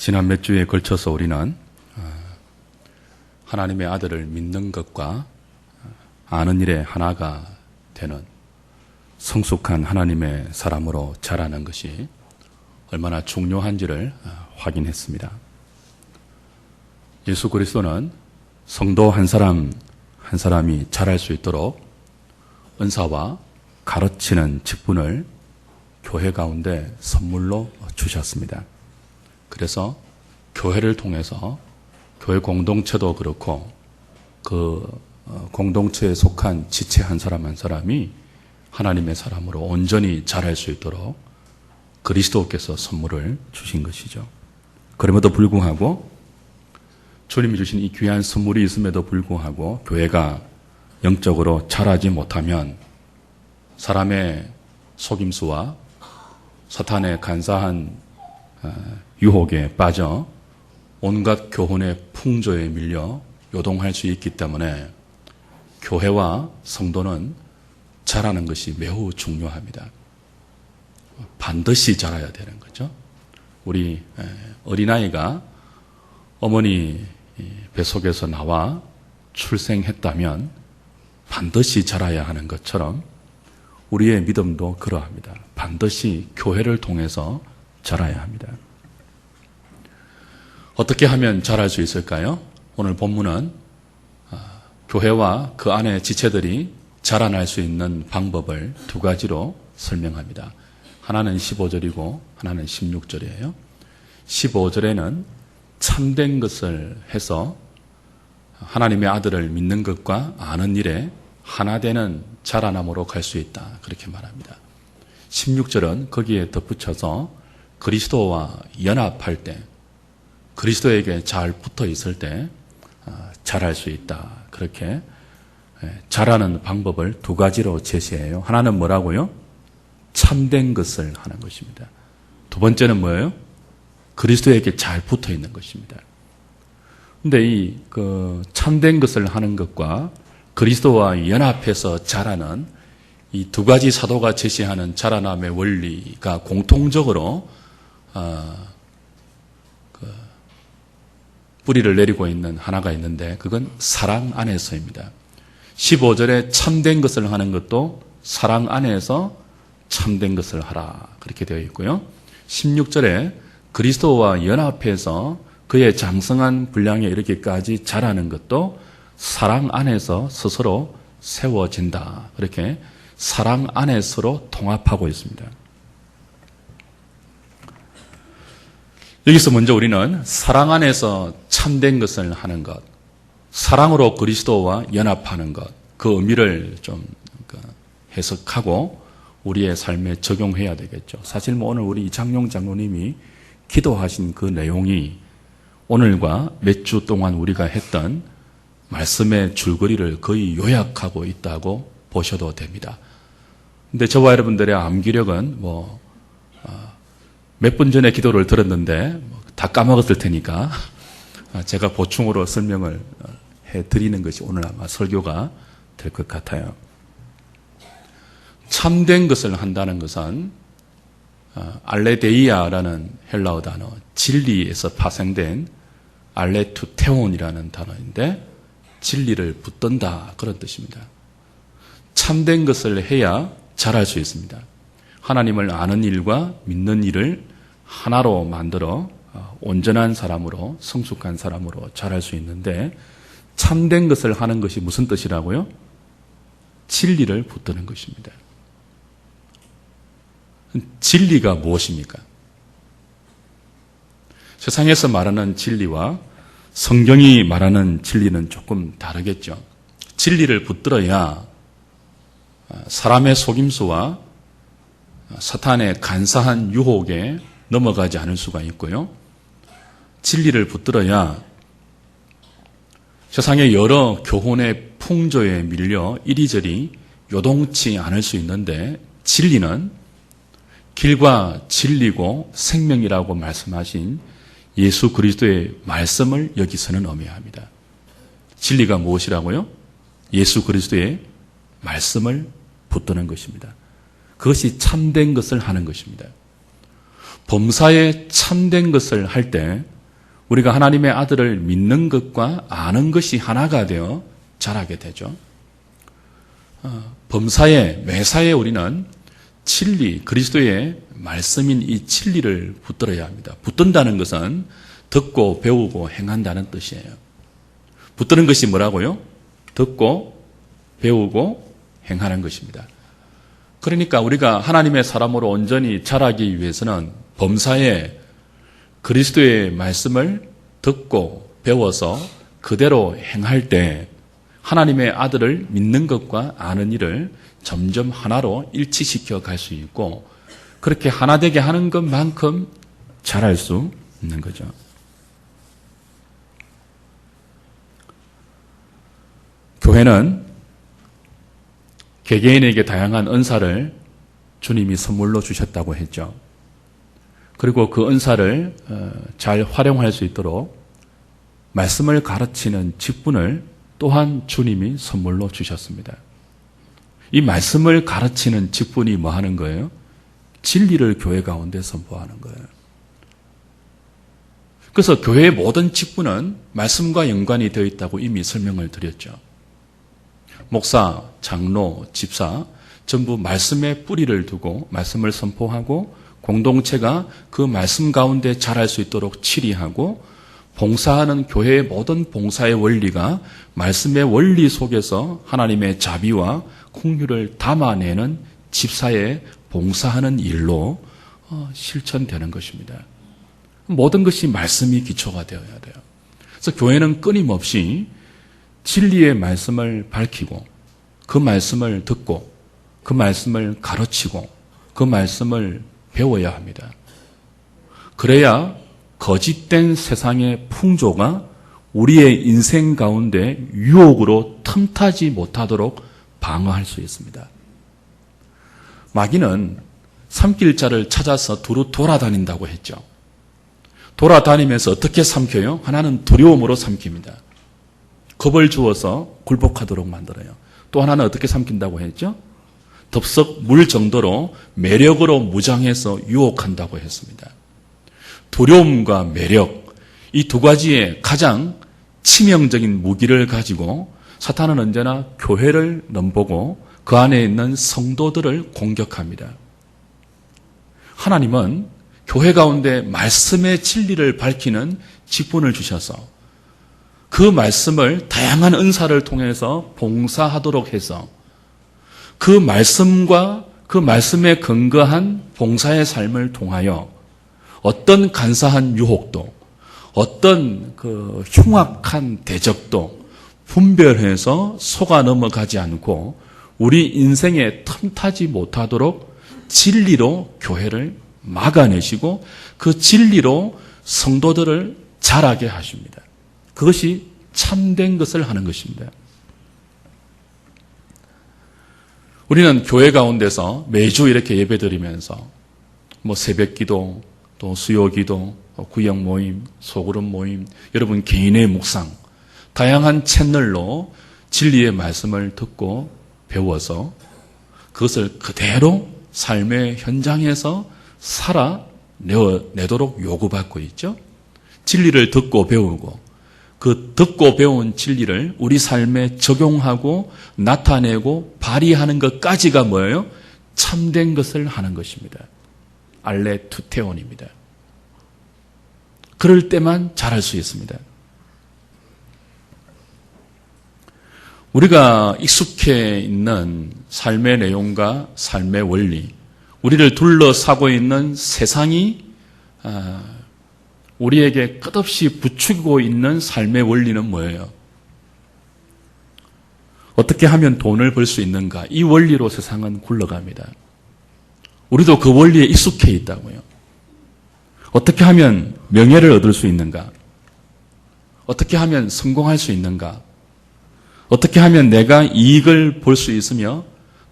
지난 몇 주에 걸쳐서 우리는 하나님의 아들을 믿는 것과 아는 일에 하나가 되는 성숙한 하나님의 사람으로 자라는 것이 얼마나 중요한지를 확인했습니다. 예수 그리스도는 성도 한 사람이 자랄 수 있도록 은사와 가르치는 직분을 교회 가운데 선물로 주셨습니다. 그래서 교회를 통해서 교회 공동체도 그렇고 그 공동체에 속한 지체 한 사람이 하나님의 사람으로 온전히 자랄 수 있도록 그리스도께서 선물을 주신 것이죠. 그럼에도 불구하고 주님이 주신 이 귀한 선물이 있음에도 불구하고 교회가 영적으로 자라지 못하면 사람의 속임수와 사탄의 간사한 유혹에 빠져 온갖 교훈의 풍조에 밀려 요동할 수 있기 때문에 교회와 성도는 자라는 것이 매우 중요합니다. 반드시 자라야 되는 거죠. 우리 어린아이가 어머니 뱃속에서 나와 출생했다면 반드시 자라야 하는 것처럼 우리의 믿음도 그러합니다. 반드시 교회를 통해서 자라야 합니다. 어떻게 하면 자랄 수 있을까요? 오늘 본문은 교회와 그 안의 지체들이 자라날 수 있는 방법을 두 가지로 설명합니다. 하나는 15절이고 하나는 16절이에요. 15절에는 참된 것을 해서 하나님의 아들을 믿는 것과 아는 일에 하나 되는 자라남으로 갈 수 있다. 그렇게 말합니다. 16절은 거기에 덧붙여서 그리스도와 연합할 때, 그리스도에게 잘 붙어 있을 때 자랄 수 있다. 그렇게 자라는 방법을 두 가지로 제시해요. 하나는 뭐라고요? 참된 것을 하는 것입니다. 두 번째는 뭐예요? 그리스도에게 잘 붙어 있는 것입니다. 근데 이 참된 것을 하는 것과 그리스도와 연합해서 자라는 이 두 가지 사도가 제시하는 자라남의 원리가 공통적으로 뿌리를 내리고 있는 하나가 있는데 그건 사랑 안에서입니다. 15절에 참된 것을 하는 것도 사랑 안에서 참된 것을 하라 그렇게 되어 있고요. 16절에 그리스도와 연합해서 그의 장성한 분량에 이르기까지 자라는 것도 사랑 안에서 스스로 세워진다. 그렇게 사랑 안에 서로 통합하고 있습니다. 여기서 먼저 우리는 사랑 안에서 참된 것을 하는 것, 사랑으로 그리스도와 연합하는 것, 그 의미를 좀 해석하고 우리의 삶에 적용해야 되겠죠. 사실 오늘 우리 이창용 장로님이 기도하신 그 내용이 오늘과 몇 주 동안 우리가 했던 말씀의 줄거리를 거의 요약하고 있다고 보셔도 됩니다. 근데 저와 여러분들의 암기력은 몇 분 전에 기도를 들었는데 다 까먹었을 테니까 제가 보충으로 설명을 해드리는 것이 오늘 아마 설교가 될 것 같아요. 참된 것을 한다는 것은 알레데이아라는 헬라어 단어, 진리에서 파생된 알레투테온이라는 단어인데 진리를 붙든다 그런 뜻입니다. 참된 것을 해야 자랄 수 있습니다. 하나님을 아는 일과 믿는 일을 하나로 만들어 온전한 사람으로 성숙한 사람으로 자랄 수 있는데 참된 것을 하는 것이 무슨 뜻이라고요? 진리를 붙드는 것입니다. 진리가 무엇입니까? 세상에서 말하는 진리와 성경이 말하는 진리는 조금 다르겠죠. 진리를 붙들어야 사람의 속임수와 사탄의 간사한 유혹에 넘어가지 않을 수가 있고요. 진리를 붙들어야 세상의 여러 교훈의 풍조에 밀려 이리저리 요동치 않을 수 있는데 진리는 길과 진리고 생명이라고 말씀하신 예수 그리스도의 말씀을 여기서는 의미합니다. 진리가 무엇이라고요? 예수 그리스도의 말씀을 붙드는 것입니다. 그것이 참된 것을 하는 것입니다. 범사에 참된 것을 할 때 우리가 하나님의 아들을 믿는 것과 아는 것이 하나가 되어 자라게 되죠. 범사에 매사에 우리는 진리, 그리스도의 말씀인 이 진리를 붙들어야 합니다. 붙든다는 것은 듣고 배우고 행한다는 뜻이에요. 붙드는 것이 뭐라고요? 듣고 배우고 행하는 것입니다. 그러니까 우리가 하나님의 사람으로 온전히 자라기 위해서는 범사에 그리스도의 말씀을 듣고 배워서 그대로 행할 때 하나님의 아들을 믿는 것과 아는 일을 점점 하나로 일치시켜 갈 수 있고 그렇게 하나 되게 하는 것만큼 잘할 수 있는 거죠. 교회는 개개인에게 다양한 은사를 주님이 선물로 주셨다고 했죠. 그리고 그 은사를 잘 활용할 수 있도록 말씀을 가르치는 직분을 또한 주님이 선물로 주셨습니다. 이 말씀을 가르치는 직분이 뭐 하는 거예요? 진리를 교회 가운데 선포하는 거예요. 그래서 교회의 모든 직분은 말씀과 연관이 되어 있다고 이미 설명을 드렸죠. 목사, 장로, 집사 전부 말씀에 뿌리를 두고 말씀을 선포하고 공동체가 그 말씀 가운데 자랄 수 있도록 치리하고 봉사하는 교회의 모든 봉사의 원리가 말씀의 원리 속에서 하나님의 자비와 긍휼을 담아내는 집사의 봉사하는 일로 실천되는 것입니다. 모든 것이 말씀이 기초가 되어야 돼요. 그래서 교회는 끊임없이 진리의 말씀을 밝히고 그 말씀을 듣고 그 말씀을 가르치고 그 말씀을 배워야 합니다. 그래야 거짓된 세상의 풍조가 우리의 인생 가운데 유혹으로 틈타지 못하도록 방어할 수 있습니다. 마귀는 삼킬 자를 찾아서 두루 돌아다닌다고 했죠. 돌아다니면서 어떻게 삼켜요? 하나는 두려움으로 삼킵니다. 겁을 주어서 굴복하도록 만들어요. 또 하나는 어떻게 삼킨다고 했죠? 덥석 물 정도로 매력으로 무장해서 유혹한다고 했습니다. 두려움과 매력, 이 두 가지의 가장 치명적인 무기를 가지고 사탄은 언제나 교회를 넘보고 그 안에 있는 성도들을 공격합니다. 하나님은 교회 가운데 말씀의 진리를 밝히는 직분을 주셔서 그 말씀을 다양한 은사를 통해서 봉사하도록 해서 그 말씀과 그 말씀에 근거한 봉사의 삶을 통하여 어떤 간사한 유혹도 어떤 그 흉악한 대적도 분별해서 속아 넘어가지 않고 우리 인생에 틈타지 못하도록 진리로 교회를 막아내시고 그 진리로 성도들을 자라게 하십니다. 그것이 참된 것을 하는 것입니다. 우리는 교회 가운데서 매주 이렇게 예배드리면서 새벽기도, 또 수요기도, 구역 모임, 소그룹 모임, 여러분 개인의 묵상, 다양한 채널로 진리의 말씀을 듣고 배워서 그것을 그대로 삶의 현장에서 살아내도록 요구받고 있죠. 진리를 듣고 배우고 그 듣고 배운 진리를 우리 삶에 적용하고 나타내고 발휘하는 것까지가 뭐예요? 참된 것을 하는 것입니다. 알레투테온입니다. 그럴 때만 잘할 수 있습니다. 우리가 익숙해 있는 삶의 내용과 삶의 원리, 우리를 둘러싸고 있는 세상이 우리에게 끝없이 부추기고 있는 삶의 원리는 뭐예요? 어떻게 하면 돈을 벌 수 있는가? 이 원리로 세상은 굴러갑니다. 우리도 그 원리에 익숙해 있다고요. 어떻게 하면 명예를 얻을 수 있는가? 어떻게 하면 성공할 수 있는가? 어떻게 하면 내가 이익을 볼 수 있으며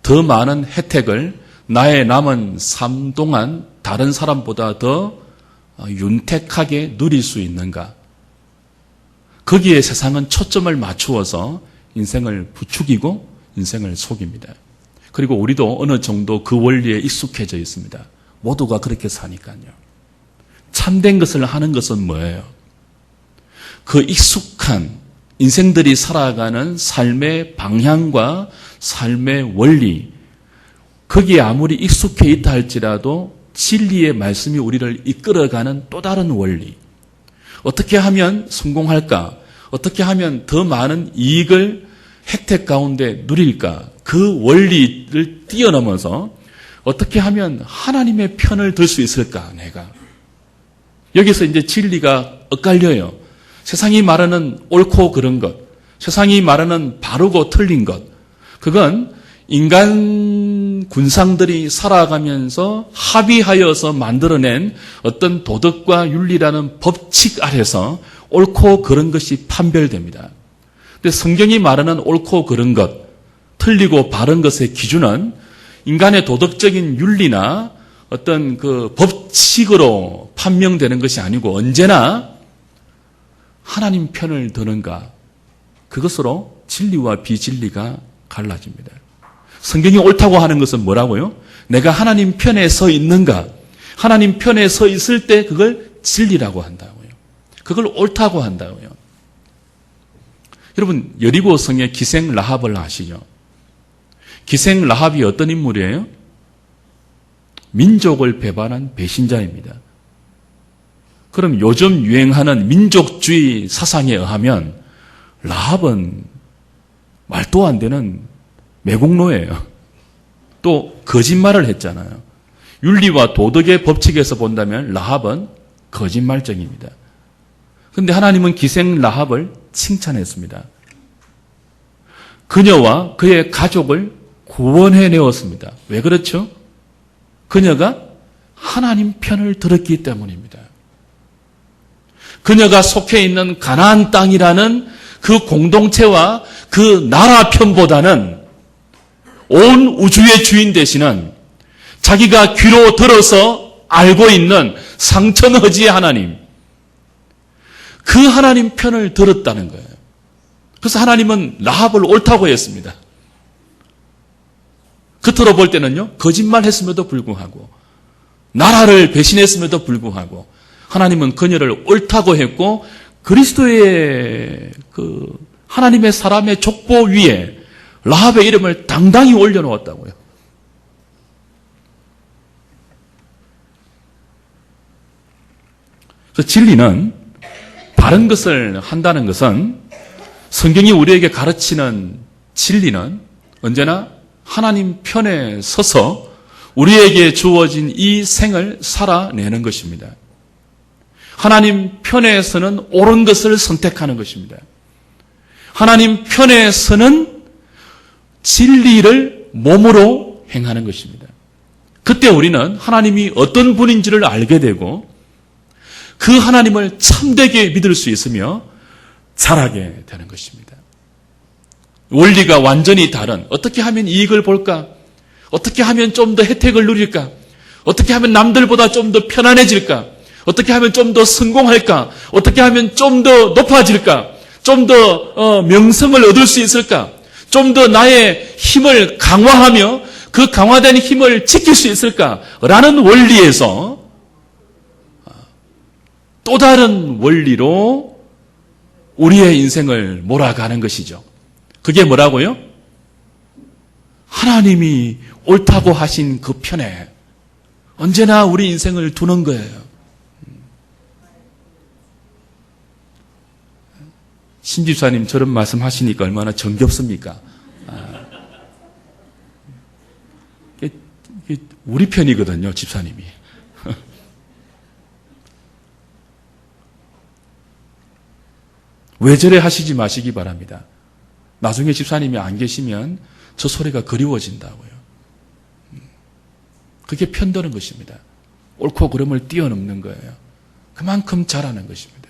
더 많은 혜택을 나의 남은 삶 동안 다른 사람보다 더 윤택하게 누릴 수 있는가? 거기에 세상은 초점을 맞추어서 인생을 부추기고 인생을 속입니다. 그리고 우리도 어느 정도 그 원리에 익숙해져 있습니다. 모두가 그렇게 사니까요. 참된 것을 하는 것은 뭐예요? 그 익숙한 인생들이 살아가는 삶의 방향과 삶의 원리, 거기에 아무리 익숙해 있다 할지라도 진리의 말씀이 우리를 이끌어가는 또 다른 원리, 어떻게 하면 성공할까? 어떻게 하면 더 많은 이익을 혜택 가운데 누릴까? 그 원리를 뛰어넘어서 어떻게 하면 하나님의 편을 들 수 있을까, 내가. 여기서 이제 진리가 엇갈려요. 세상이 말하는 옳고 그른 것, 세상이 말하는 바르고 틀린 것, 그건 인간 군상들이 살아가면서 합의하여서 만들어낸 어떤 도덕과 윤리라는 법칙 아래서 옳고 그른 것이 판별됩니다. 근데 성경이 말하는 옳고 그른 것, 틀리고 바른 것의 기준은 인간의 도덕적인 윤리나 어떤 그 법칙으로 판명되는 것이 아니고 언제나 하나님 편을 드는가, 그것으로 진리와 비진리가 갈라집니다. 성경이 옳다고 하는 것은 뭐라고요? 내가 하나님 편에 서 있는가, 하나님 편에 서 있을 때 그걸 진리라고 한다고요. 그걸 옳다고 한다고요. 여러분, 여리고 성의 기생 라합을 아시죠? 기생 라합이 어떤 인물이에요? 민족을 배반한 배신자입니다. 그럼 요즘 유행하는 민족주의 사상에 의하면 라합은 말도 안 되는 매국노예요. 또 거짓말을 했잖아요. 윤리와 도덕의 법칙에서 본다면 라합은 거짓말쟁입니다. 그런데 하나님은 기생 라합을 칭찬했습니다. 그녀와 그의 가족을 구원해내었습니다. 왜 그렇죠? 그녀가 하나님 편을 들었기 때문입니다. 그녀가 속해 있는 가나안 땅이라는 그 공동체와 그 나라 편보다는 온 우주의 주인 되시는 자기가 귀로 들어서 알고 있는 상천허지의 하나님, 그 하나님 편을 들었다는 거예요. 그래서 하나님은 라합을 옳다고 했습니다. 겉으로 볼 때는요, 거짓말했음에도 불구하고 나라를 배신했음에도 불구하고 하나님은 그녀를 옳다고 했고 그리스도의 그 하나님의 사람의 족보 위에 라합의 이름을 당당히 올려놓았다고요. 그래서 진리는 바른 것을 한다는 것은 성경이 우리에게 가르치는 진리는 언제나 하나님 편에 서서 우리에게 주어진 이 생을 살아내는 것입니다. 하나님 편에서는 옳은 것을 선택하는 것입니다. 하나님 편에서는 진리를 몸으로 행하는 것입니다. 그때 우리는 하나님이 어떤 분인지를 알게 되고 그 하나님을 참되게 믿을 수 있으며 자라게 되는 것입니다. 원리가 완전히 다른, 어떻게 하면 이익을 볼까? 어떻게 하면 좀 더 혜택을 누릴까? 어떻게 하면 남들보다 좀 더 편안해질까? 어떻게 하면 좀 더 성공할까? 어떻게 하면 좀 더 높아질까? 좀 더 명성을 얻을 수 있을까? 좀 더 나의 힘을 강화하며 그 강화된 힘을 지킬 수 있을까? 라는 원리에서 또 다른 원리로 우리의 인생을 몰아가는 것이죠. 그게 뭐라고요? 하나님이 옳다고 하신 그 편에 언제나 우리 인생을 두는 거예요. 신집사님 저런 말씀하시니까 얼마나 정겹습니까? 우리 편이거든요, 집사님이. 외절에 하시지 마시기 바랍니다. 나중에 집사님이 안 계시면 저 소리가 그리워진다고요. 그게 편드는 것입니다. 옳고 그름을 뛰어넘는 거예요. 그만큼 잘하는 것입니다.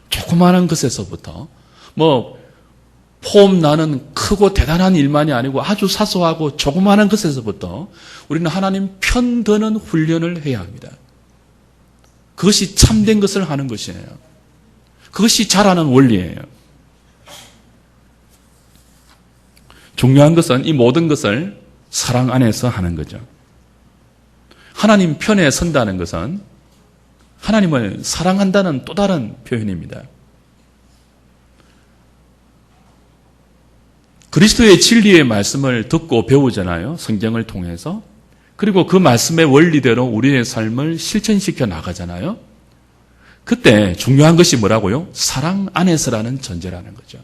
조그마한 것에서부터 폼 나는 크고 대단한 일만이 아니고 아주 사소하고 조그마한 것에서부터 우리는 하나님 편드는 훈련을 해야 합니다. 그것이 참된 것을 하는 것이에요. 그것이 잘하는 원리예요. 중요한 것은 이 모든 것을 사랑 안에서 하는 거죠. 하나님 편에 선다는 것은 하나님을 사랑한다는 또 다른 표현입니다. 그리스도의 진리의 말씀을 듣고 배우잖아요. 성경을 통해서. 그리고 그 말씀의 원리대로 우리의 삶을 실천시켜 나가잖아요. 그때 중요한 것이 뭐라고요? 사랑 안에서라는 전제라는 거죠.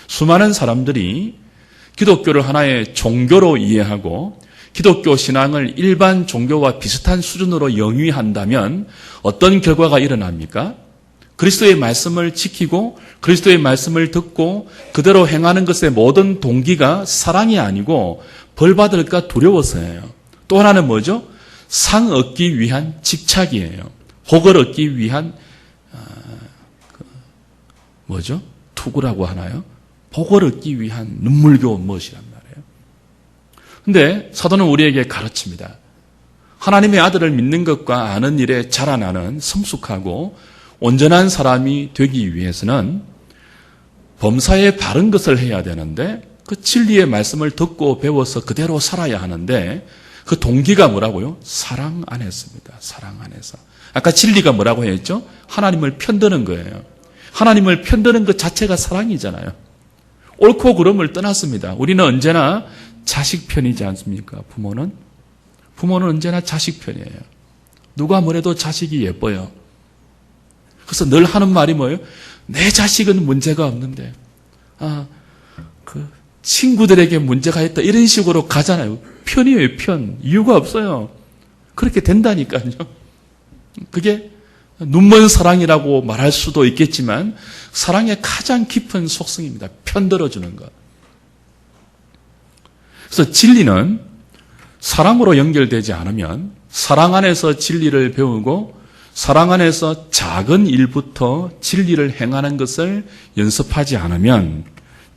수많은 사람들이 기독교를 하나의 종교로 이해하고 기독교 신앙을 일반 종교와 비슷한 수준으로 영위한다면 어떤 결과가 일어납니까? 그리스도의 말씀을 지키고 그리스도의 말씀을 듣고 그대로 행하는 것의 모든 동기가 사랑이 아니고 벌 받을까 두려워서예요. 또 하나는 뭐죠? 상 얻기 위한 집착이에요. 복을 얻기 위한 뭐죠? 투구라고 하나요? 복을 얻기 위한 눈물겨운 무엇이란 말이에요. 근데 사도는 우리에게 가르칩니다. 하나님의 아들을 믿는 것과 아는 일에 자라나는 성숙하고 온전한 사람이 되기 위해서는 범사에 바른 것을 해야 되는데 그 진리의 말씀을 듣고 배워서 그대로 살아야 하는데 그 동기가 뭐라고요? 사랑 안에서입니다. 사랑 안에서. 아까 진리가 뭐라고 했죠? 하나님을 편드는 거예요. 하나님을 편드는 것 자체가 사랑이잖아요. 옳고 그름을 떠났습니다. 우리는 언제나 자식 편이지 않습니까? 부모는 언제나 자식 편이에요. 누가 뭐래도 자식이 예뻐요. 그래서 늘 하는 말이 뭐예요? 내 자식은 문제가 없는데 그 친구들에게 문제가 있다 이런 식으로 가잖아요. 편이에요. 편. 이유가 없어요. 그렇게 된다니까요. 그게 눈먼 사랑이라고 말할 수도 있겠지만 사랑의 가장 깊은 속성입니다. 편들어주는 것. 그래서 진리는 사랑으로 연결되지 않으면 사랑 안에서 진리를 배우고 사랑 안에서 작은 일부터 진리를 행하는 것을 연습하지 않으면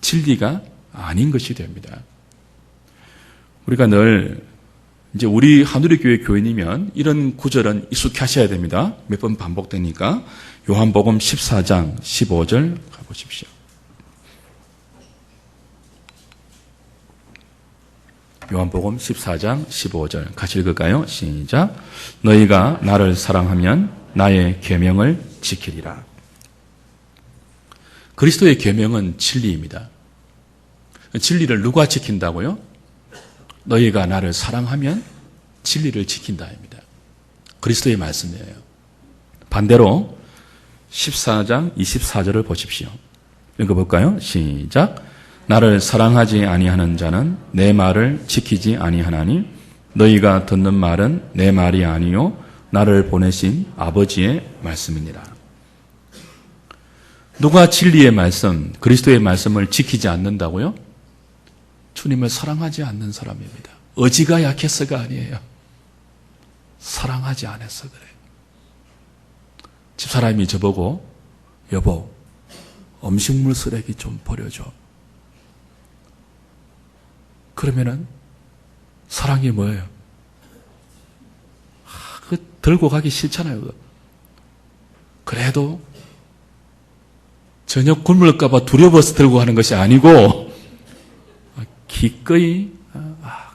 진리가 아닌 것이 됩니다. 우리가 늘 이제 우리 하누리교회 교인이면 이런 구절은 익숙하셔야 됩니다. 몇 번 반복되니까 요한복음 14장 15절 가보십시오. 요한복음 14장 15절 같이 읽을까요? 시작. 너희가 나를 사랑하면 나의 계명을 지키리라. 그리스도의 계명은 진리입니다. 진리를 누가 지킨다고요? 너희가 나를 사랑하면 진리를 지킨다입니다. 그리스도의 말씀이에요. 반대로 14장 24절을 보십시오. 읽어볼까요? 시작. 나를 사랑하지 아니하는 자는 내 말을 지키지 아니하나니 너희가 듣는 말은 내 말이 아니요 나를 보내신 아버지의 말씀이니라. 누가 진리의 말씀, 그리스도의 말씀을 지키지 않는다고요? 주님을 사랑하지 않는 사람입니다. 의지가 약해서가 아니에요. 사랑하지 않아서 그래요. 집사람이 저보고 여보, 음식물 쓰레기 좀 버려줘. 그러면은 사랑이 뭐예요? 그 들고 가기 싫잖아요. 그거. 그래도 저녁 굶을까 봐 두려워서 들고 가는 것이 아니고 기꺼이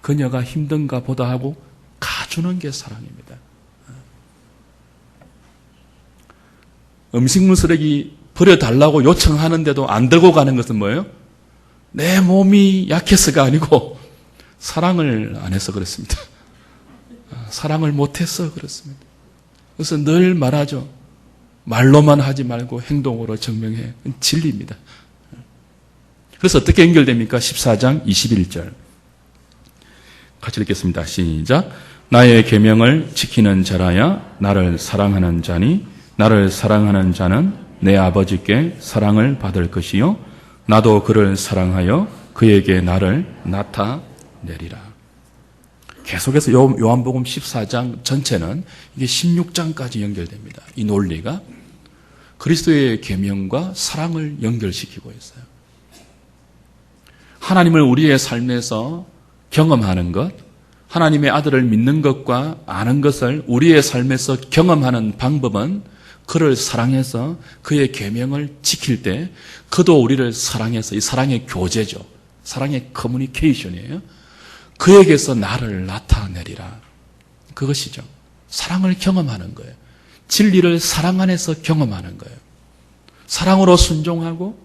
그녀가 힘든가 보다 하고 가주는 게 사랑입니다. 음식물 쓰레기 버려달라고 요청하는데도 안 들고 가는 것은 뭐예요? 내 몸이 약해서가 아니고 사랑을 안 해서 그렇습니다. 사랑을 못해서 그렇습니다. 그래서 늘 말하죠. 말로만 하지 말고 행동으로 증명해. 진리입니다. 그래서 어떻게 연결됩니까? 14장 21절. 같이 읽겠습니다. 시작. 나의 계명을 지키는 자라야 나를 사랑하는 자니 나를 사랑하는 자는 내 아버지께 사랑을 받을 것이요 나도 그를 사랑하여 그에게 나를 나타내리라. 계속해서 요한복음 14장 전체는 이게 16장까지 연결됩니다. 이 논리가 그리스도의 계명과 사랑을 연결시키고 있어요. 하나님을 우리의 삶에서 경험하는 것, 하나님의 아들을 믿는 것과 아는 것을 우리의 삶에서 경험하는 방법은 그를 사랑해서 그의 계명을 지킬 때 그도 우리를 사랑해서 이 사랑의 교제죠. 사랑의 커뮤니케이션이에요. 그에게서 나를 나타내리라. 그것이죠. 사랑을 경험하는 거예요. 진리를 사랑 안에서 경험하는 거예요. 사랑으로 순종하고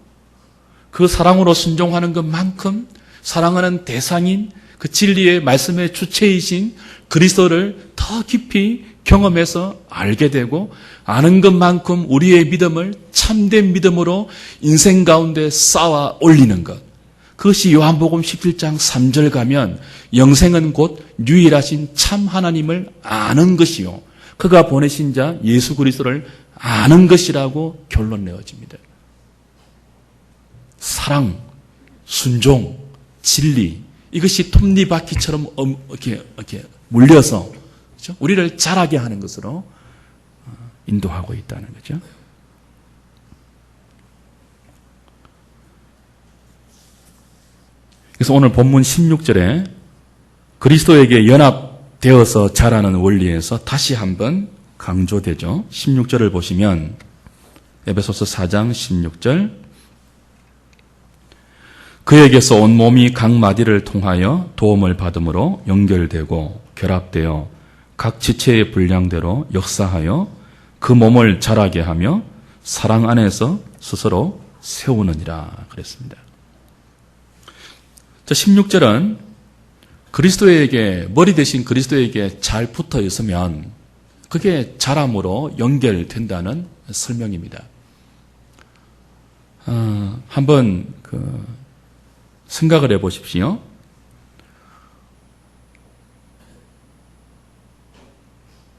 그 사랑으로 순종하는 것만큼 사랑하는 대상인 그 진리의 말씀의 주체이신 그리스도를 더 깊이 경험해서 알게 되고 아는 것만큼 우리의 믿음을 참된 믿음으로 인생 가운데 쌓아 올리는 것. 그것이 요한복음 17장 3절 가면 영생은 곧 유일하신 참 하나님을 아는 것이요. 그가 보내신 자 예수 그리스도를 아는 것이라고 결론 내어집니다. 사랑, 순종, 진리 이것이 톱니바퀴처럼 이렇게 물려서 그렇죠? 우리를 자라게 하는 것으로 인도하고 있다는 거죠. 그래서 오늘 본문 16절에 그리스도에게 연합되어서 자라는 원리에서 다시 한번 강조되죠. 16절을 보시면 에베소서 4장 16절 그에게서 온 몸이 각 마디를 통하여 도움을 받음으로 연결되고 결합되어 각 지체의 분량대로 역사하여 그 몸을 자라게 하며 사랑 안에서 스스로 세우느니라 그랬습니다. 16절은 그리스도에게 머리 대신 그리스도에게 잘 붙어 있으면 그게 자람으로 연결된다는 설명입니다. 한번 생각을 해보십시오.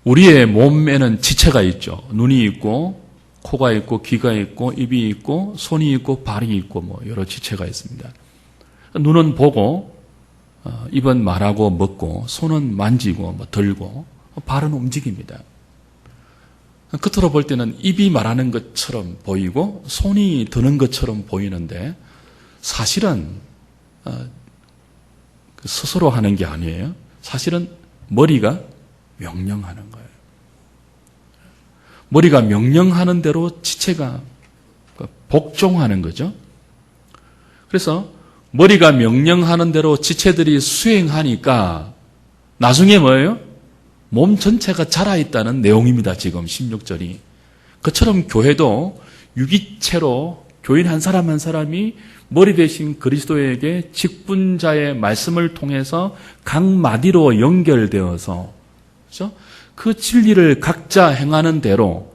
우리의 몸에는 지체가 있죠. 눈이 있고 코가 있고 귀가 있고 입이 있고 손이 있고 발이 있고 뭐 여러 지체가 있습니다. 눈은 보고 입은 말하고 먹고 손은 만지고 뭐 들고 발은 움직입니다. 겉으로 볼 때는 입이 말하는 것처럼 보이고 손이 드는 것처럼 보이는데 사실은 스스로 하는 게 아니에요. 사실은 머리가 명령하는 거예요. 머리가 명령하는 대로 지체가 복종하는 거죠. 그래서 머리가 명령하는 대로 지체들이 수행하니까 나중에 뭐예요? 몸 전체가 자라있다는 내용입니다. 지금 16절이. 그처럼 교회도 유기체로 교인 한 사람 한 사람이 머리 대신 그리스도에게 직분자의 말씀을 통해서 각 마디로 연결되어서 그렇죠? 그 진리를 각자 행하는 대로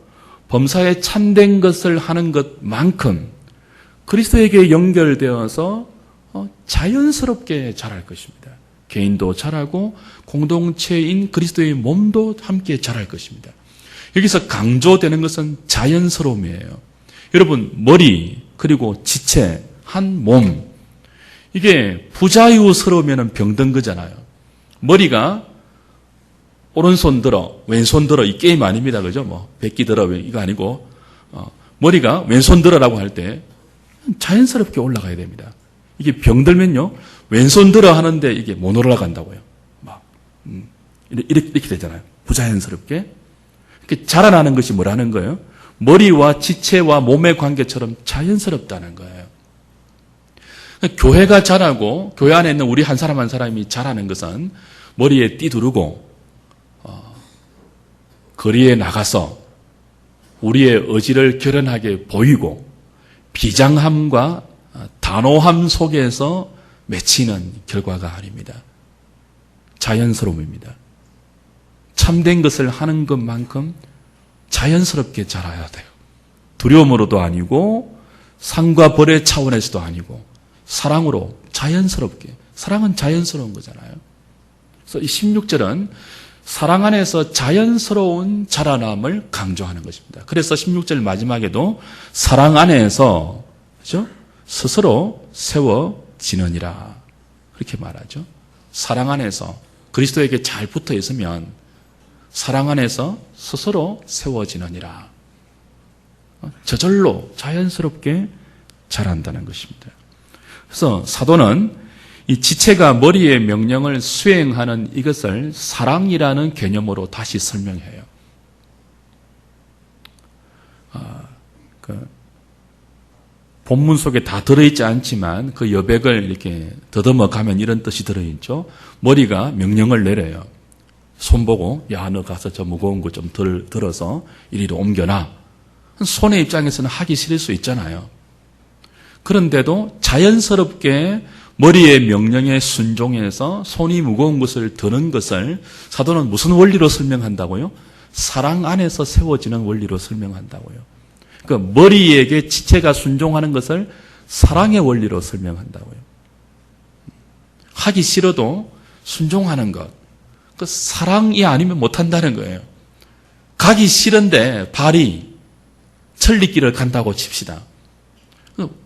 범사에 참된 것을 하는 것만큼 그리스도에게 연결되어서 자연스럽게 자랄 것입니다. 개인도 자라고 공동체인 그리스도의 몸도 함께 자랄 것입니다. 여기서 강조되는 것은 자연스러움이에요. 여러분 머리 그리고 지체 한 몸 이게 부자유스러우면 병든 거잖아요. 머리가 오른손 들어 왼손 들어 이 게임 아닙니다. 그죠? 뭐 백기 들어 이거 아니고 머리가 왼손 들어라고 할 때 자연스럽게 올라가야 됩니다. 이게 병들면요 왼손 들어 하는데 이게 못 올라간다고요. 막 이렇게 되잖아요. 부자연스럽게 이렇게 자라나는 것이 뭐라는 거예요? 머리와 지체와 몸의 관계처럼 자연스럽다는 거예요. 교회가 자라고 교회 안에 있는 우리 한 사람 한 사람이 자라는 것은 머리에 띠두르고 거리에 나가서 우리의 의지를 결연하게 보이고 비장함과 단호함 속에서 맺히는 결과가 아닙니다. 자연스러움입니다. 참된 것을 하는 것만큼 자연스럽게 자라야 돼요. 두려움으로도 아니고 상과 벌의 차원에서도 아니고 사랑으로 자연스럽게. 사랑은 자연스러운 거잖아요. 그래서 이 16절은 사랑 안에서 자연스러운 자라남을 강조하는 것입니다. 그래서 16절 마지막에도 사랑 안에서 그렇죠? 스스로 세워지느니라 그렇게 말하죠. 사랑 안에서 그리스도에게 잘 붙어 있으면 사랑 안에서 스스로 세워지느니라. 저절로 자연스럽게 자란다는 것입니다. 그래서 사도는 이 지체가 머리의 명령을 수행하는 이것을 사랑이라는 개념으로 다시 설명해요. 본문 속에 다 들어있지 않지만 그 여백을 이렇게 더듬어 가면 이런 뜻이 들어있죠. 머리가 명령을 내려요. 손보고 야, 너 가서 저 무거운 거 좀 들어서 이리로 옮겨놔. 손의 입장에서는 하기 싫을 수 있잖아요. 그런데도 자연스럽게 머리의 명령에 순종해서 손이 무거운 것을 드는 것을 사도는 무슨 원리로 설명한다고요? 사랑 안에서 세워지는 원리로 설명한다고요. 그 머리에게 지체가 순종하는 것을 사랑의 원리로 설명한다고요. 하기 싫어도 순종하는 것. 그 사랑이 아니면 못한다는 거예요. 가기 싫은데 발이 천리길을 간다고 칩시다.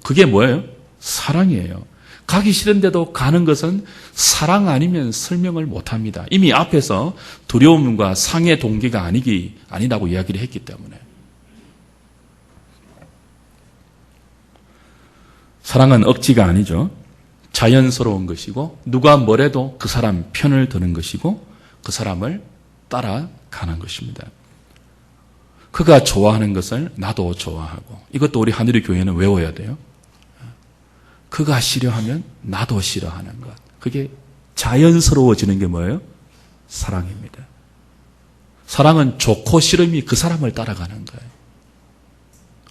그게 뭐예요? 사랑이에요. 가기 싫은데도 가는 것은 사랑 아니면 설명을 못합니다. 이미 앞에서 두려움과 상해 동기가 아니라고 이야기를 했기 때문에. 사랑은 억지가 아니죠. 자연스러운 것이고 누가 뭐래도 그 사람 편을 드는 것이고 그 사람을 따라가는 것입니다. 그가 좋아하는 것을 나도 좋아하고, 이것도 우리 하늘의 교회는 외워야 돼요. 그가 싫어하면 나도 싫어하는 것. 그게 자연스러워지는 게 뭐예요? 사랑입니다. 사랑은 좋고 싫음이 그 사람을 따라가는 거예요.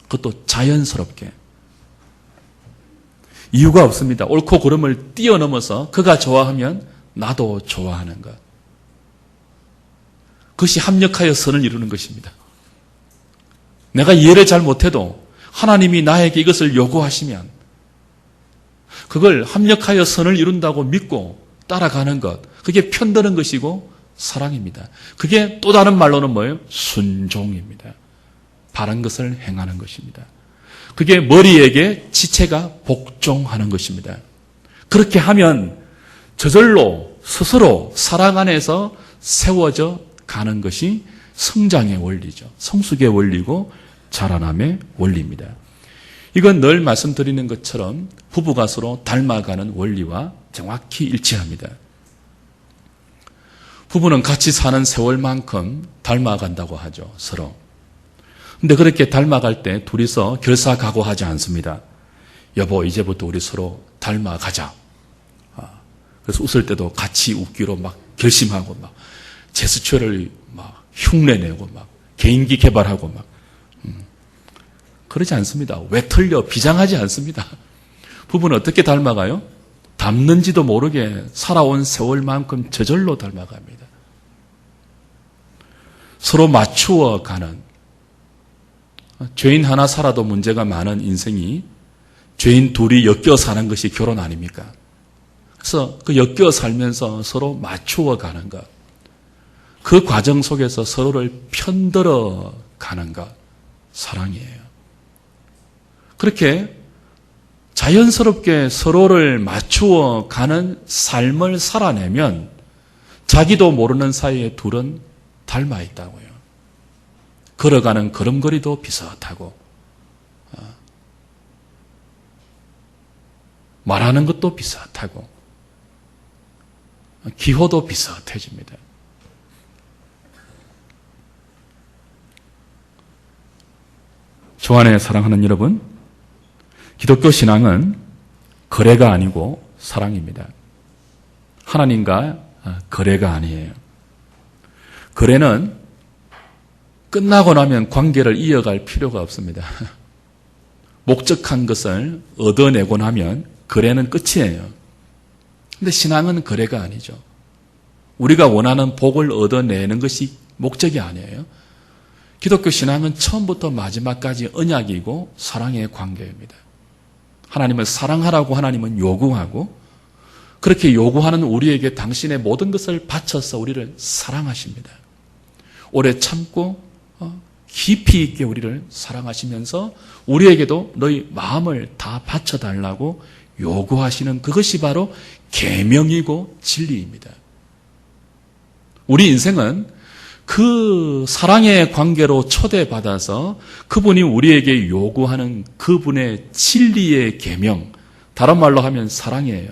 그것도 자연스럽게. 이유가 없습니다. 옳고 그름을 뛰어넘어서 그가 좋아하면 나도 좋아하는 것. 그것이 합력하여 선을 이루는 것입니다. 내가 이해를 잘 못해도 하나님이 나에게 이것을 요구하시면 그걸 합력하여 선을 이룬다고 믿고 따라가는 것, 그게 편드는 것이고 사랑입니다. 그게 또 다른 말로는 뭐예요? 순종입니다. 바른 것을 행하는 것입니다. 그게 머리에게 지체가 복종하는 것입니다. 그렇게 하면 저절로 스스로 사랑 안에서 세워져 가는 것이 성장의 원리죠. 성숙의 원리고 자라남의 원리입니다. 이건 늘 말씀드리는 것처럼 부부가 서로 닮아가는 원리와 정확히 일치합니다. 부부는 같이 사는 세월만큼 닮아간다고 하죠, 서로. 근데 그렇게 닮아갈 때 둘이서 결사각오하지 않습니다. 여보, 이제부터 우리 서로 닮아가자. 그래서 웃을 때도 같이 웃기로 막 결심하고 막 제스처를 막 흉내내고 막 개인기 개발하고 막 그러지 않습니다. 왜 틀려 비장하지 않습니다. 부부는 어떻게 닮아가요? 닮는지도 모르게 살아온 세월만큼 저절로 닮아갑니다. 서로 맞추어 가는, 죄인 하나 살아도 문제가 많은 인생이 죄인 둘이 엮여 사는 것이 결혼 아닙니까? 그래서 그 엮여 살면서 서로 맞추어 가는 것, 그 과정 속에서 서로를 편들어 가는 것, 사랑이에요. 그렇게 자연스럽게 서로를 맞추어 가는 삶을 살아내면 자기도 모르는 사이에 둘은 닮아 있다고요. 걸어가는 걸음걸이도 비슷하고 말하는 것도 비슷하고 기호도 비슷해집니다. 주 안에 사랑하는 여러분, 기독교 신앙은 거래가 아니고 사랑입니다. 하나님과 거래가 아니에요. 거래는 끝나고 나면 관계를 이어갈 필요가 없습니다. 목적한 것을 얻어내고 나면 거래는 끝이에요. 근데 신앙은 거래가 아니죠. 우리가 원하는 복을 얻어내는 것이 목적이 아니에요. 기독교 신앙은 처음부터 마지막까지 언약이고 사랑의 관계입니다. 하나님을 사랑하라고 하나님은 요구하고, 그렇게 요구하는 우리에게 당신의 모든 것을 바쳐서 우리를 사랑하십니다. 오래 참고 깊이 있게 우리를 사랑하시면서 우리에게도 너희 마음을 다 바쳐달라고 요구하시는 그것이 바로 계명이고 진리입니다. 우리 인생은 그 사랑의 관계로 초대받아서 그분이 우리에게 요구하는 그분의 진리의 계명, 다른 말로 하면 사랑이에요.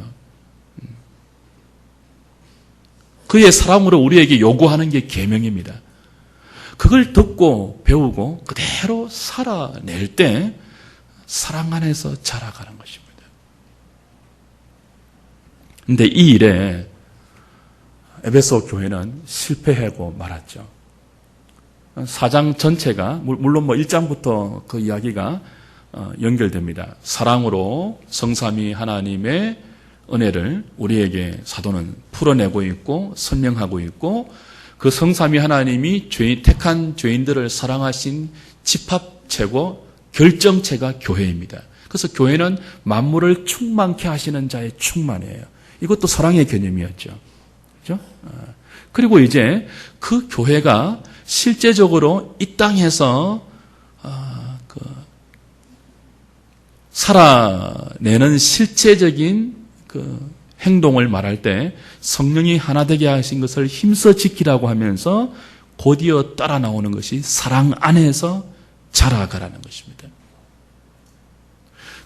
그의 사랑으로 우리에게 요구하는 게 계명입니다. 그걸 듣고 배우고 그대로 살아낼 때 사랑 안에서 자라가는 것입니다. 그런데 이 일에 에베소 교회는 실패하고 말았죠. 4장 전체가 물론 1장부터 그 이야기가 연결됩니다. 사랑으로 성삼위 하나님의 은혜를 우리에게 사도는 풀어내고 있고 설명하고 있고 그 성삼위 하나님이 택한 죄인들을 사랑하신 집합체고 결정체가 교회입니다. 그래서 교회는 만물을 충만케 하시는 자의 충만이에요. 이것도 사랑의 개념이었죠. 그죠? 그리고 이제 그 교회가 실제적으로 이 땅에서 살아내는 실제적인 그 행동을 말할 때 성령이 하나 되게 하신 것을 힘써 지키라고 하면서 곧이어 따라 나오는 것이 사랑 안에서 자라가라는 것입니다.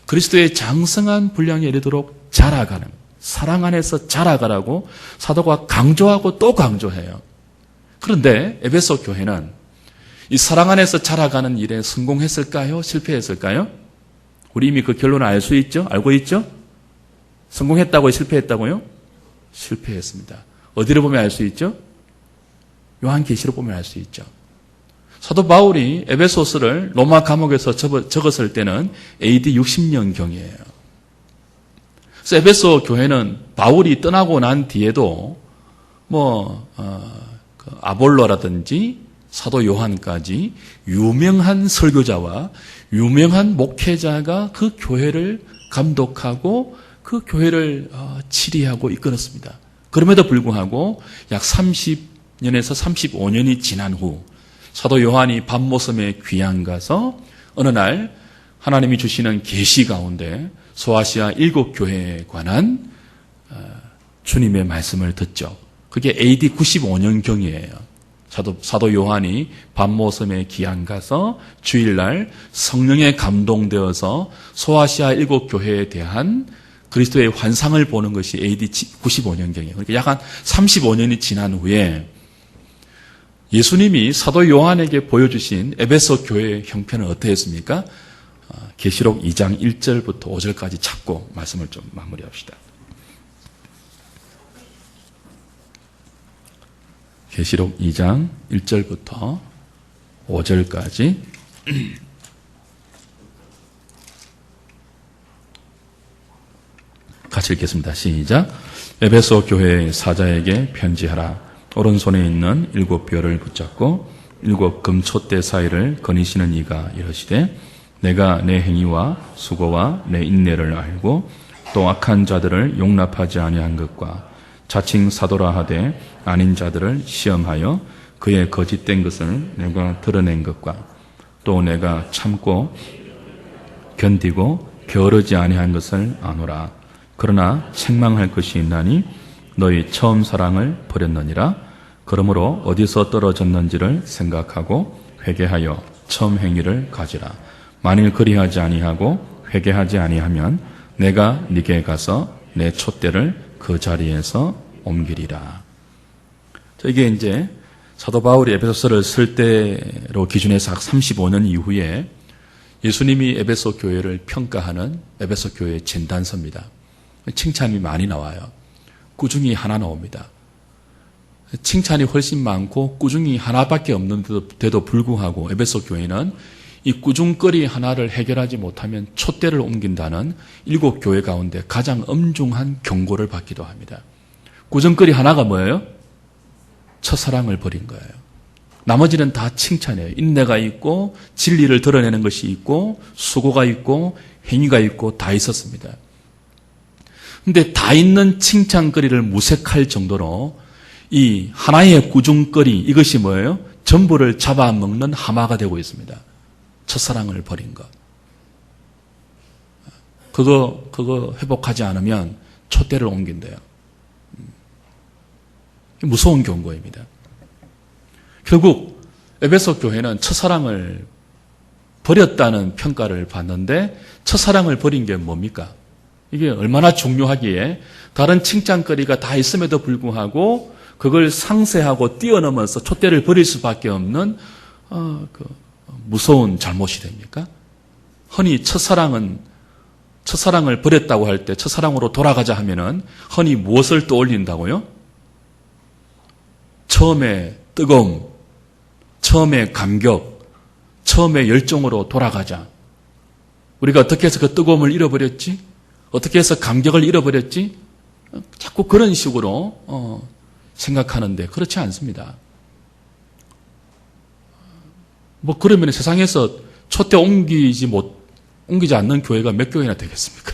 그리스도의 장성한 분량에 이르도록 자라가는, 사랑 안에서 자라가라고 사도가 강조하고 또 강조해요. 그런데 에베소 교회는 이 사랑 안에서 자라가는 일에 성공했을까요? 실패했을까요? 우리 이미 그 결론을 알 수 있죠? 알고 있죠? 성공했다고요? 실패했다고요? 실패했습니다. 어디를 보면 알 수 있죠? 요한계시록 보면 알 수 있죠. 사도 바울이 에베소서를 로마 감옥에서 적었을 때는 AD 60년경이에요. 그래서 에베소 교회는 바울이 떠나고 난 뒤에도 아볼로라든지 사도 요한까지 유명한 설교자와 유명한 목회자가 그 교회를 감독하고 그 교회를 치리하고 이끌었습니다. 그럼에도 불구하고 약 30년에서 35년이 지난 후 사도 요한이 밤모섬에 귀양 가서 어느 날 하나님이 주시는 계시 가운데 소아시아 7교회에 관한 주님의 말씀을 듣죠. 그게 AD 95년경이에요. 사도 요한이 밤모섬에 귀양 가서 주일날 성령에 감동되어서 소아시아 7교회에 대한 그리스도의 환상을 보는 것이 AD 95년경이에요. 그러니까 약 한 35년이 지난 후에 예수님이 사도 요한에게 보여주신 에베소 교회의 형편은 어떠했습니까? 계시록 2장 1절부터 5절까지 찾고 말씀을 좀 마무리합시다. 계시록 2장 1절부터 5절까지 같이 읽겠습니다. 시작. 에베소 교회의 사자에게 편지하라. 오른손에 있는 7별을 붙잡고 7 금촛대 사이를 거니시는 이가 이러시되 내가 내 행위와 수고와 내 인내를 알고 또 악한 자들을 용납하지 아니한 것과 자칭 사도라 하되 아닌 자들을 시험하여 그의 거짓된 것을 내가 드러낸 것과 또 내가 참고 견디고 게으르지 아니한 것을 아노라. 그러나 책망할 것이 있나니 너희 처음 사랑을 버렸느니라. 그러므로 어디서 떨어졌는지를 생각하고 회개하여 처음 행위를 가지라. 만일 그리하지 아니하고 회개하지 아니하면 내가 네게 가서 내 촛대를 그 자리에서 옮기리라. 이게 이제 사도 바울이 에베소서를 쓸 때로 기준해서 35년 이후에 예수님이 에베소 교회를 평가하는 에베소 교회의 진단서입니다. 칭찬이 많이 나와요. 꾸중이 하나 나옵니다. 칭찬이 훨씬 많고 꾸중이 하나밖에 없는데도 불구하고 에베소 교회는 이 꾸중거리 하나를 해결하지 못하면 촛대를 옮긴다는 7교회 가운데 가장 엄중한 경고를 받기도 합니다. 꾸중거리 하나가 뭐예요? 첫사랑을 버린 거예요. 나머지는 다 칭찬이에요. 인내가 있고 진리를 드러내는 것이 있고 수고가 있고 행위가 있고 다 있었습니다. 근데 다 있는 칭찬거리를 무색할 정도로 이 하나의 꾸중거리 이것이 뭐예요? 전부를 잡아먹는 하마가 되고 있습니다. 첫사랑을 버린 것. 그거 회복하지 않으면 촛대를 옮긴대요. 무서운 경고입니다. 결국 에베소 교회는 첫사랑을 버렸다는 평가를 받는데 첫사랑을 버린 게 뭡니까? 이게 얼마나 중요하기에 다른 칭찬거리가 다 있음에도 불구하고 그걸 상쇄하고 뛰어넘어서 촛대를 버릴 수밖에 없는 무서운 잘못이 됩니까? 흔히 첫사랑을 버렸다고 할 때 첫사랑으로 돌아가자 하면은 흔히 무엇을 떠올린다고요? 처음에 뜨거움, 처음에 감격, 처음에 열정으로 돌아가자. 우리가 어떻게 해서 그 뜨거움을 잃어버렸지? 어떻게 해서 감격을 잃어버렸지? 자꾸 그런 식으로 생각하는데 그렇지 않습니다. 뭐 그러면 세상에서 촛대 옮기지 않는 교회가 몇 교회나 되겠습니까?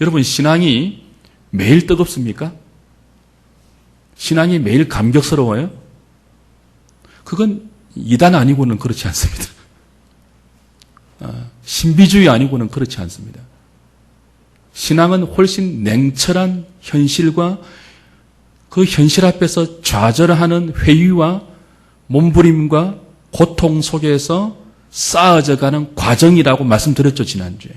여러분, 신앙이 매일 뜨겁습니까? 신앙이 매일 감격스러워요? 그건 이단 아니고는 그렇지 않습니다. 신비주의 아니고는 그렇지 않습니다. 신앙은 훨씬 냉철한 현실과 그 현실 앞에서 좌절하는 회의와 몸부림과 고통 속에서 쌓아져가는 과정이라고 말씀드렸죠, 지난주에.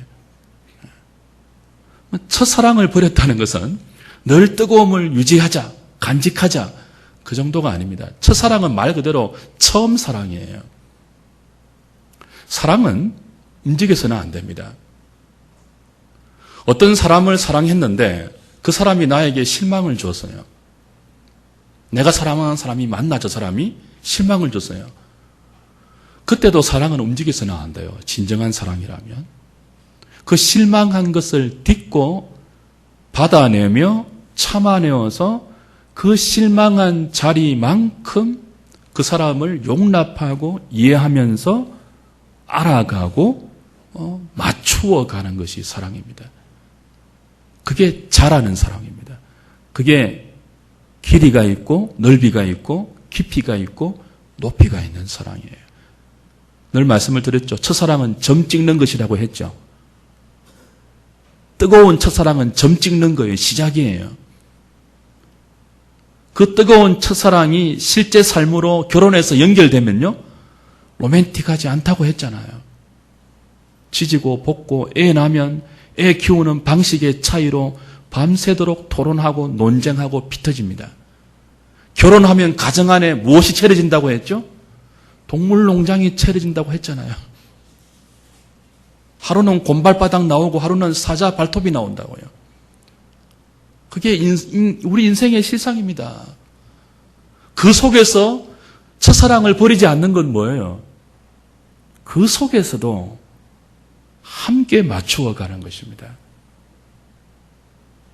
첫사랑을 버렸다는 것은 늘 뜨거움을 유지하자, 간직하자, 그 정도가 아닙니다. 첫사랑은 말 그대로 처음 사랑이에요. 사랑은 움직여서는 안 됩니다. 어떤 사람을 사랑했는데 그 사람이 나에게 실망을 줬어요. 내가 사랑하는 사람이 맞나, 저 사람이? 실망을 줬어요. 그때도 사랑은 움직여서는 안 돼요. 진정한 사랑이라면. 그 실망한 것을 딛고 받아내며 참아내어서 그 실망한 자리만큼 그 사람을 용납하고 이해하면서 알아가고 맞추어가는 것이 사랑입니다. 그게 잘하는 사랑입니다. 그게 길이가 있고 넓이가 있고 깊이가 있고 높이가 있는 사랑이에요. 늘 말씀을 드렸죠. 첫사랑은 점 찍는 것이라고 했죠. 뜨거운 첫사랑은 점 찍는 거예요. 시작이에요. 그 뜨거운 첫사랑이 실제 삶으로 결혼해서 연결되면요, 로맨틱하지 않다고 했잖아요. 지지고 볶고 애 나면 애 키우는 방식의 차이로 밤새도록 토론하고 논쟁하고 피터집니다. 결혼하면 가정 안에 무엇이 차려진다고 했죠? 동물농장이 차려진다고 했잖아요. 하루는 곰발바닥 나오고 하루는 사자 발톱이 나온다고요. 그게 우리 인생의 실상입니다. 그 속에서 첫사랑을 버리지 않는 건 뭐예요? 그 속에서도 함께 맞추어 가는 것입니다.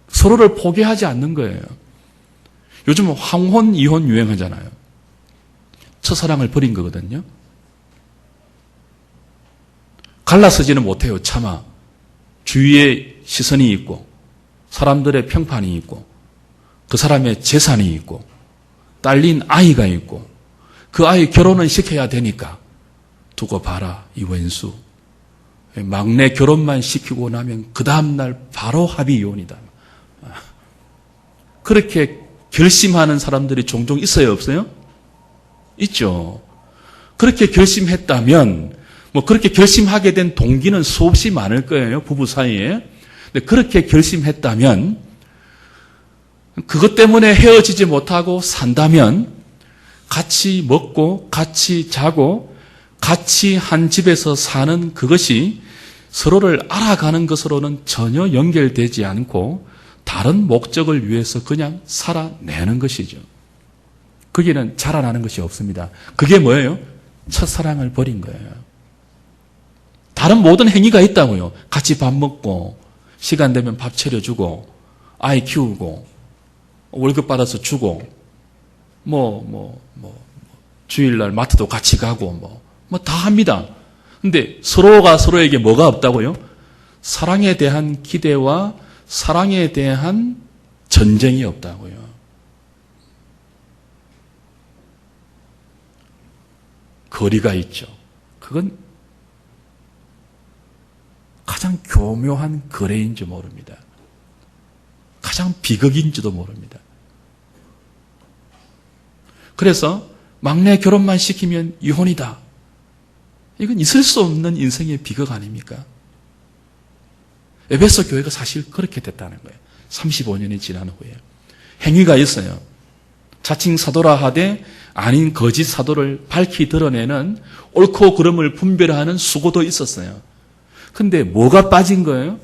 서로를 포기하지 않는 거예요. 요즘 황혼, 이혼 유행하잖아요. 첫사랑을 버린 거거든요. 갈라서지는 못해요. 차마. 주위에 시선이 있고 사람들의 평판이 있고 그 사람의 재산이 있고 딸린 아이가 있고 그 아이 결혼은 시켜야 되니까 두고 봐라, 이 왼수. 막내 결혼만 시키고 나면 그 다음날 바로 합의 이혼이다. 그렇게 결심하는 사람들이 종종 있어요, 없어요? 있죠. 그렇게 결심했다면 그렇게 결심하게 된 동기는 수없이 많을 거예요, 부부 사이에. 근데 그렇게 결심했다면 그것 때문에 헤어지지 못하고 산다면 같이 먹고 같이 자고 같이 한 집에서 사는 그것이 서로를 알아가는 것으로는 전혀 연결되지 않고 다른 목적을 위해서 그냥 살아내는 것이죠. 거기는 자라나는 것이 없습니다. 그게 뭐예요? 첫사랑을 버린 거예요. 다른 모든 행위가 있다고요. 같이 밥 먹고 시간 되면 밥 차려주고 아이 키우고 월급 받아서 주고 주일날 마트도 같이 가고 다 합니다. 근데 서로가 서로에게 뭐가 없다고요? 사랑에 대한 기대와 사랑에 대한 전쟁이 없다고요. 거리가 있죠. 그건 가장 교묘한 거래인지 모릅니다. 가장 비극인지도 모릅니다. 그래서 막내 결혼만 시키면 이혼이다. 이건 있을 수 없는 인생의 비극 아닙니까? 에베소 교회가 사실 그렇게 됐다는 거예요. 35년이 지난 후에. 행위가 있어요. 자칭 사도라 하되 아닌 거짓 사도를 밝히 드러내는 옳고 그름을 분별하는 수고도 있었어요. 근데 뭐가 빠진 거예요?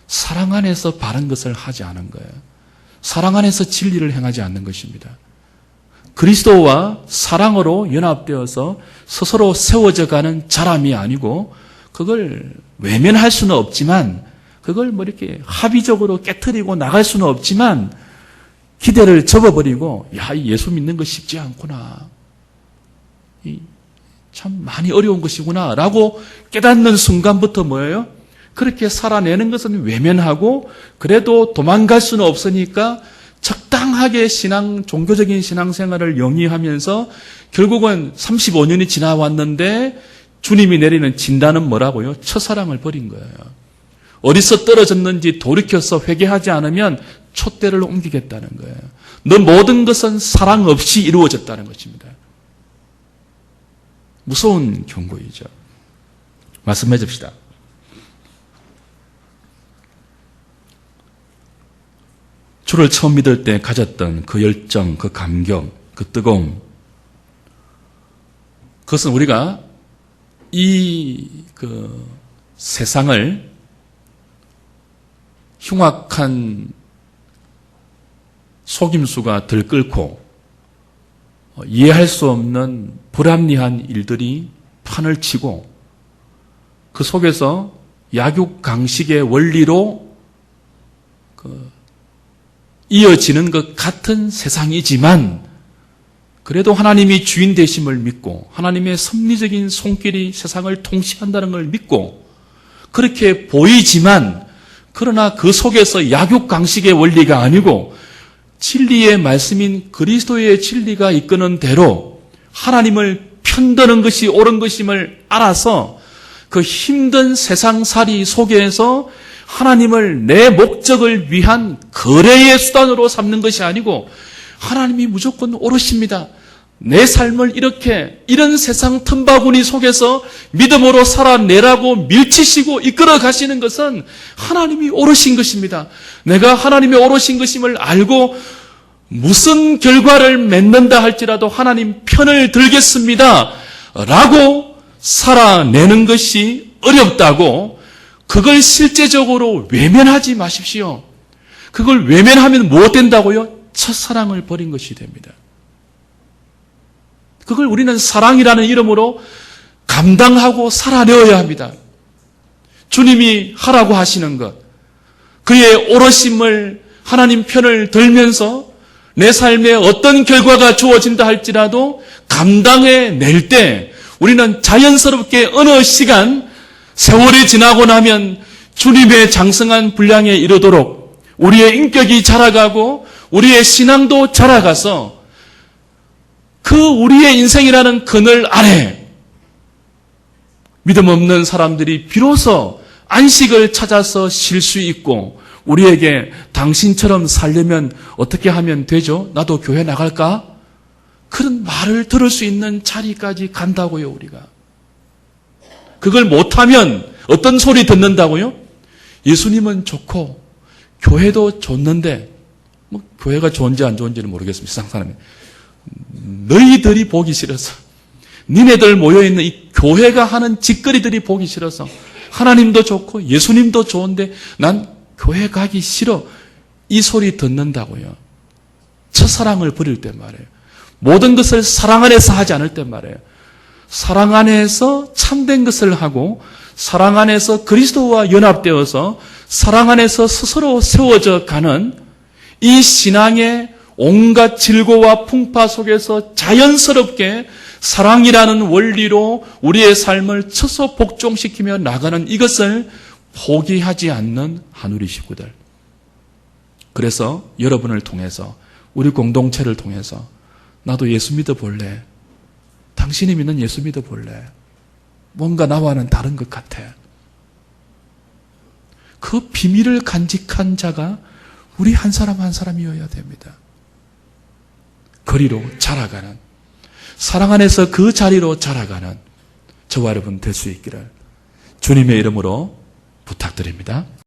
사랑 안에서 바른 것을 하지 않은 거예요. 사랑 안에서 진리를 행하지 않는 것입니다. 그리스도와 사랑으로 연합되어서 스스로 세워져 가는 자람이 아니고 그걸 외면할 수는 없지만 그걸 뭐 이렇게 합의적으로 깨트리고 나갈 수는 없지만 기대를 접어버리고 예수 믿는 거 쉽지 않구나. 참 많이 어려운 것이구나 라고 깨닫는 순간부터 뭐예요? 그렇게 살아내는 것은 외면하고 그래도 도망갈 수는 없으니까 적당하게 종교적인 신앙생활을 영위하면서 결국은 35년이 지나왔는데 주님이 내리는 진단은 뭐라고요? 첫사랑을 버린 거예요. 어디서 떨어졌는지 돌이켜서 회개하지 않으면 촛대를 옮기겠다는 거예요. 너 모든 것은 사랑 없이 이루어졌다는 것입니다. 무서운 경고이죠. 말씀해 줍시다. 주를 처음 믿을 때 가졌던 그 열정, 그 감격, 그 뜨거움, 그것은 우리가 그 세상을 흉악한 속임수가 들끓고 이해할 수 없는 불합리한 일들이 판을 치고 그 속에서 약육강식의 원리로 이어지는 것 같은 세상이지만 그래도 하나님이 주인 되심을 믿고 하나님의 섭리적인 손길이 세상을 통치한다는 걸 믿고 그렇게 보이지만 그러나 그 속에서 약육강식의 원리가 아니고 진리의 말씀인 그리스도의 진리가 이끄는 대로 하나님을 편드는 것이 옳은 것임을 알아서 그 힘든 세상살이 속에서 하나님을 내 목적을 위한 거래의 수단으로 삼는 것이 아니고 하나님이 무조건 옳으십니다. 내 삶을 이런 세상 틈바구니 속에서 믿음으로 살아내라고 밀치시고 이끌어 가시는 것은 하나님이 옳으신 것입니다. 내가 하나님이 옳으신 것임을 알고 무슨 결과를 맺는다 할지라도 하나님 편을 들겠습니다. 라고 살아내는 것이 어렵다고 그걸 실제적으로 외면하지 마십시오. 그걸 외면하면 무엇 된다고요? 첫사랑을 버린 것이 됩니다. 그걸 우리는 사랑이라는 이름으로 감당하고 살아내어야 합니다. 주님이 하라고 하시는 것, 그의 옳으심을 하나님 편을 들면서 내 삶에 어떤 결과가 주어진다 할지라도 감당해낼 때 우리는 자연스럽게 어느 시간 세월이 지나고 나면 주님의 장성한 분량에 이르도록 우리의 인격이 자라가고 우리의 신앙도 자라가서 그 우리의 인생이라는 그늘 아래 믿음 없는 사람들이 비로소 안식을 찾아서 쉴 수 있고 우리에게 당신처럼 살려면 어떻게 하면 되죠? 나도 교회 나갈까? 그런 말을 들을 수 있는 자리까지 간다고요, 우리가. 그걸 못하면 어떤 소리 듣는다고요? 예수님은 좋고 교회도 좋는데 교회가 좋은지 안 좋은지는 모르겠습니다. 세상 사람이. 너희들이 보기 싫어서 니네들 모여있는 이 교회가 하는 짓거리들이 보기 싫어서 하나님도 좋고 예수님도 좋은데 난 교회 가기 싫어. 이 소리 듣는다고요. 첫사랑을 버릴 때 말이에요. 모든 것을 사랑 안에서 하지 않을 때 말이에요. 사랑 안에서 참된 것을 하고 사랑 안에서 그리스도와 연합되어서 사랑 안에서 스스로 세워져 가는 이 신앙의 온갖 질고와 풍파 속에서 자연스럽게 사랑이라는 원리로 우리의 삶을 처소 복종시키며 나가는 이것을 포기하지 않는 한우리 식구들. 그래서 여러분을 통해서 우리 공동체를 통해서 나도 예수 믿어볼래. 당신이 믿는 예수 믿어볼래. 뭔가 나와는 다른 것 같아. 그 비밀을 간직한 자가 우리 한 사람 한 사람이어야 됩니다. 거리로 자라가는, 사랑 안에서 그 자리로 자라가는 저와 여러분 될 수 있기를 주님의 이름으로 부탁드립니다.